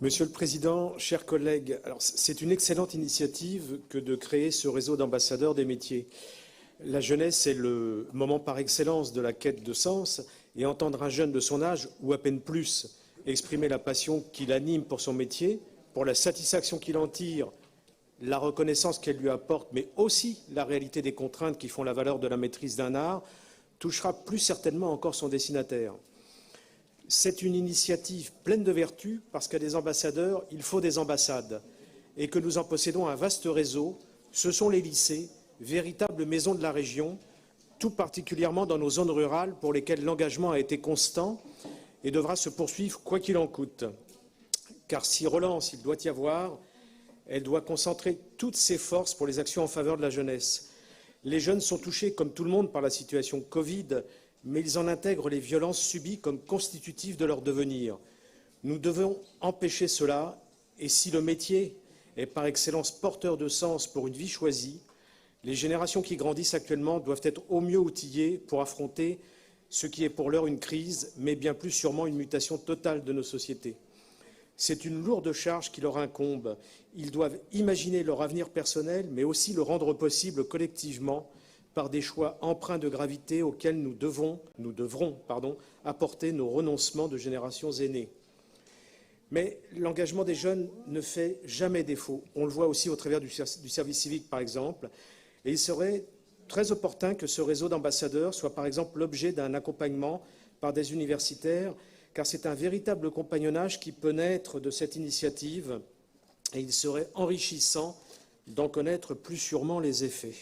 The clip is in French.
Monsieur le Président, chers collègues, c'est une excellente initiative que de créer ce réseau d'ambassadeurs des métiers. La jeunesse est le moment par excellence de la quête de sens, et entendre un jeune de son âge, ou à peine plus, exprimer la passion qui l'anime pour son métier, pour la satisfaction qu'il en tire, la reconnaissance qu'elle lui apporte, mais aussi la réalité des contraintes qui font la valeur de la maîtrise d'un art, touchera plus certainement encore son destinataire. C'est une initiative pleine de vertus parce qu'à des ambassadeurs, il faut des ambassades et que nous en possédons un vaste réseau. Ce sont les lycées, véritables maisons de la région, tout particulièrement dans nos zones rurales pour lesquelles l'engagement a été constant et devra se poursuivre quoi qu'il en coûte. Car si relance il doit y avoir, elle doit concentrer toutes ses forces pour les actions en faveur de la jeunesse. Les jeunes sont touchés, comme tout le monde, par la situation Covid, mais ils en intègrent les violences subies comme constitutives de leur devenir. Nous devons empêcher cela, et si le métier est par excellence porteur de sens pour une vie choisie, les générations qui grandissent actuellement doivent être au mieux outillées pour affronter ce qui est pour l'heure une crise, mais bien plus sûrement une mutation totale de nos sociétés. C'est une lourde charge qui leur incombe. Ils doivent imaginer leur avenir personnel, mais aussi le rendre possible collectivement par des choix empreints de gravité auxquels nous devrons apporter nos renoncements de générations aînées. Mais l'engagement des jeunes ne fait jamais défaut. On le voit aussi au travers du service civique, par exemple. Et il serait très opportun que ce réseau d'ambassadeurs soit, par exemple, l'objet d'un accompagnement par des universitaires, car c'est un véritable compagnonnage qui peut naître de cette initiative et il serait enrichissant d'en connaître plus sûrement les effets.